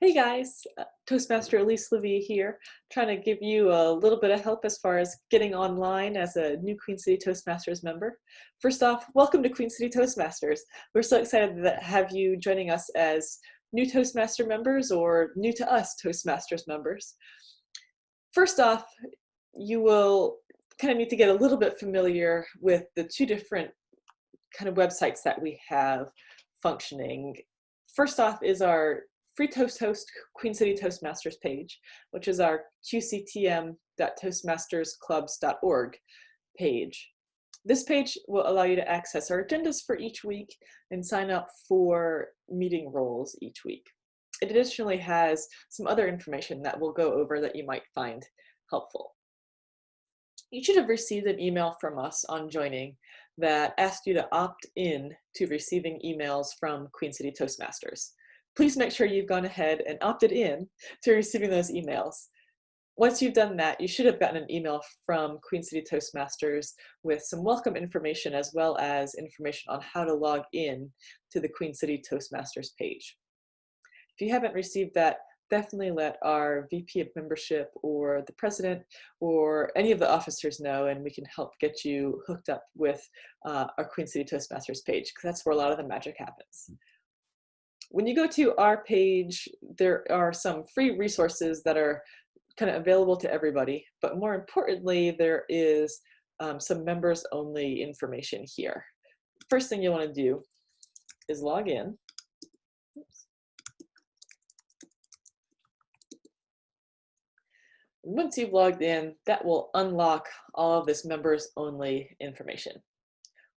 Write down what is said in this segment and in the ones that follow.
Hey guys, Toastmaster Elise Levy here, trying to give you a little bit of help as far as getting online as a new Queen City Toastmasters member. First off, welcome to Queen City Toastmasters. We're so excited to have you joining us as new Toastmaster members or new to us Toastmasters members. First off, you will kind of need to get a little bit familiar with the two different kind of websites that we have functioning. First off is our free Toast host Queen City Toastmasters page, which is our qctm.toastmastersclubs.org page. This page will allow you to access our agendas for each week and sign up for meeting roles each week. It additionally has some other information that we'll go over that you might find helpful. You should have received an email from us on joining that asked you to opt in to receiving emails from Queen City Toastmasters. Please make sure you've gone ahead and opted in to receiving those emails. Once you've done that, you should have gotten an email from Queen City Toastmasters with some welcome information as well as information on how to log in to the Queen City Toastmasters page. If you haven't received that, definitely let our VP of membership or the president or any of the officers know, and we can help get you hooked up with our Queen City Toastmasters page, because that's where a lot of the magic happens. When you go to our page, there are some free resources that are kind of available to everybody, but more importantly, there is some members only information here. First thing you want to do is log in. Once you've logged in, that will unlock all of this members only information.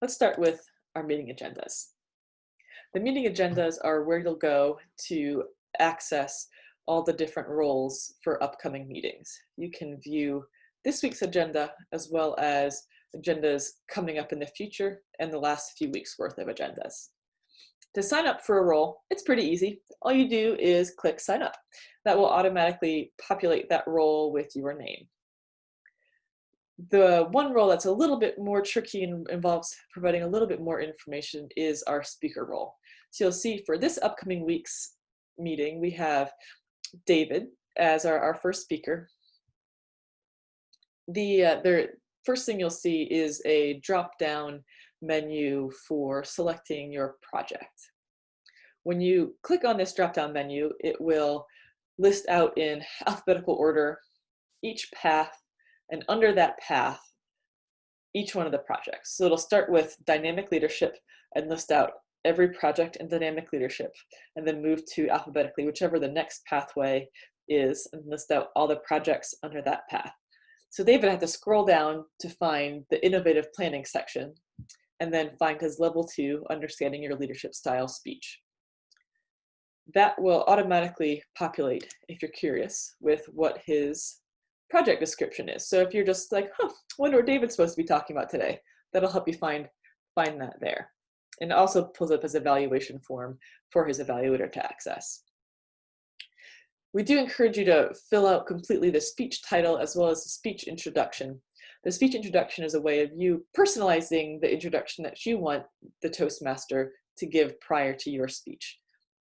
Let's start with our meeting agendas. The meeting agendas are where you'll go to access all the different roles for upcoming meetings. You can view this week's agenda as well as agendas coming up in the future and the last few weeks worth of agendas. To sign up for a role, it's pretty easy. All you do is click sign up. That will automatically populate that role with your name. The one role that's a little bit more tricky and involves providing a little bit more information is our speaker role. So you'll see for this upcoming week's meeting, we have David as our first speaker. The first thing you'll see is a drop-down menu for selecting your project. When you click on this drop-down menu, it will list out in alphabetical order each path, and under that path, each one of the projects. So it'll start with dynamic leadership and list out every project in dynamic leadership, and then move to alphabetically, whichever the next pathway is, and list out all the projects under that path. So David had to scroll down to find the innovative planning section, and then find his level 2, understanding your leadership style speech. That will automatically populate, if you're curious, with what his project description is. So if you're just like, I wonder what David's supposed to be talking about today, that'll help you find that there. And it also pulls up his evaluation form for his evaluator to access. We do encourage you to fill out completely the speech title as well as the speech introduction. The speech introduction is a way of you personalizing the introduction that you want the Toastmaster to give prior to your speech.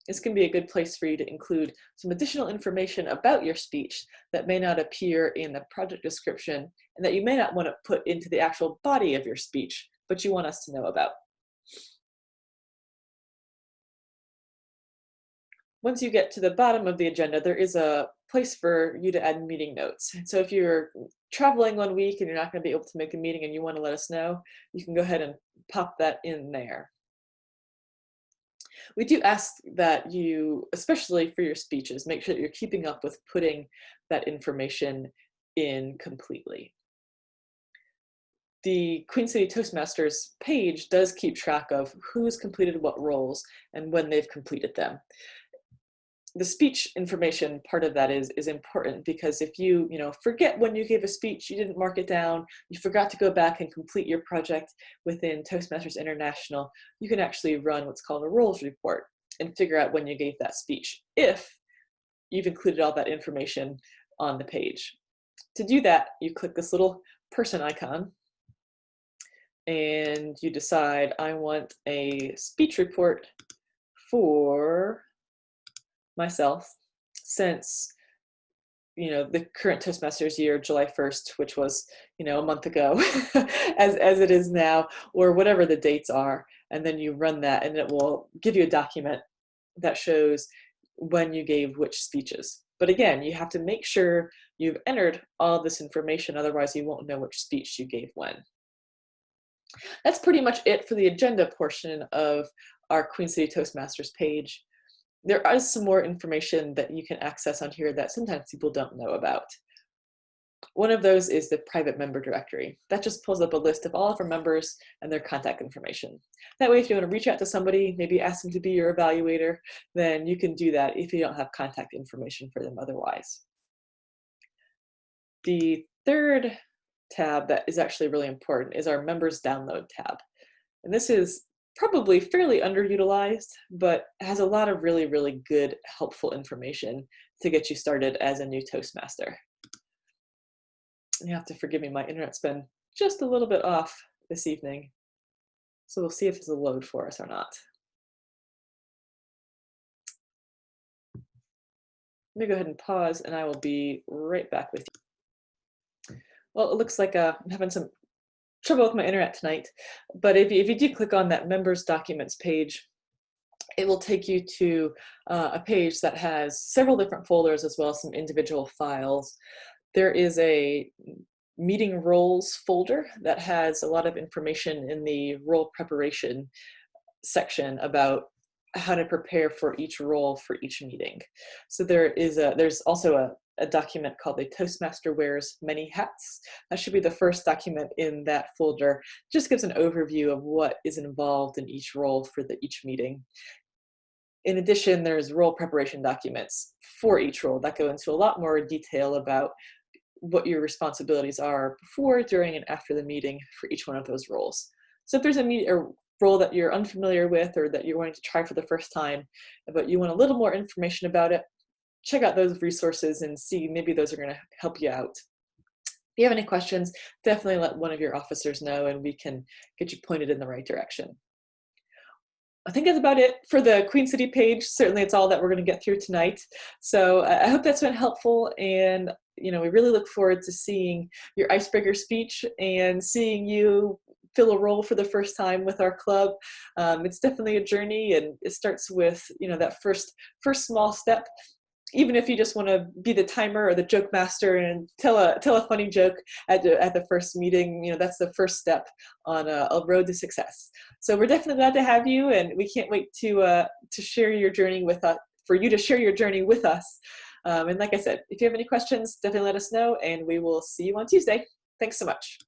This can be a good place for you to include some additional information about your speech that may not appear in the project description and that you may not want to put into the actual body of your speech, but you want us to know about. Once you get to the bottom of the agenda, there is a place for you to add meeting notes. And so if you're traveling one week and you're not going to be able to make a meeting and you want to let us know, you can go ahead and pop that in there. We do ask that you, especially for your speeches, make sure that you're keeping up with putting that information in completely. The Queen City Toastmasters page does keep track of who's completed what roles and when they've completed them. The speech information part of that is important, because if you forget when you gave a speech, you didn't mark it down, you forgot to go back and complete your project within Toastmasters International, you can actually run what's called a roles report and figure out when you gave that speech, if you've included all that information on the page. To do that, you click this little person icon and you decide, I want a speech report for myself, since the current Toastmasters year, July 1st, which was, a month ago, as it is now, or whatever the dates are. And then you run that and it will give you a document that shows when you gave which speeches. But again, you have to make sure you've entered all this information, otherwise you won't know which speech you gave when. That's pretty much it for the agenda portion of our Queen City Toastmasters page. There is some more information that you can access on here that sometimes people don't know about. One of those is the private member directory. That just pulls up a list of all of our members and their contact information. That way, if you want to reach out to somebody, maybe ask them to be your evaluator, then you can do that if you don't have contact information for them otherwise. The third tab that is actually really important is our members download tab. And this is probably fairly underutilized, but has a lot of really, really good, helpful information to get you started as a new Toastmaster. You have to forgive me, my internet's been just a little bit off this evening. So we'll see if it's a load for us or not. Let me go ahead and pause and I will be right back with you. Well, it looks like I'm having some trouble with my internet tonight, but if you do click on that members documents page, it will take you to a page that has several different folders as well as some individual files. There is a meeting roles folder that has a lot of information in the role preparation section about how to prepare for each role for each meeting. So there's also a document called the Toastmaster Wears Many Hats. That should be the first document in that folder. Just gives an overview of what is involved in each role for each meeting. In addition, there's role preparation documents for each role that go into a lot more detail about what your responsibilities are before, during, and after the meeting for each one of those roles. So if there's a role that you're unfamiliar with or that you're going to try for the first time, but you want a little more information about it, check out those resources and see, maybe those are going to help you out. If you have any questions, definitely let one of your officers know and we can get you pointed in the right direction. I think that's about it for the Queen City page. Certainly it's all that we're going to get through tonight. So I hope that's been helpful, and we really look forward to seeing your icebreaker speech and seeing you fill a role for the first time with our club. It's definitely a journey, and it starts with that first small step. Even if you just want to be the timer or the joke master and tell a funny joke at the first meeting, that's the first step on a road to success. So we're definitely glad to have you, and we can't wait to share your journey with us, for you to share your journey with us. And like I said, if you have any questions, definitely let us know, and we will see you on Tuesday. Thanks so much.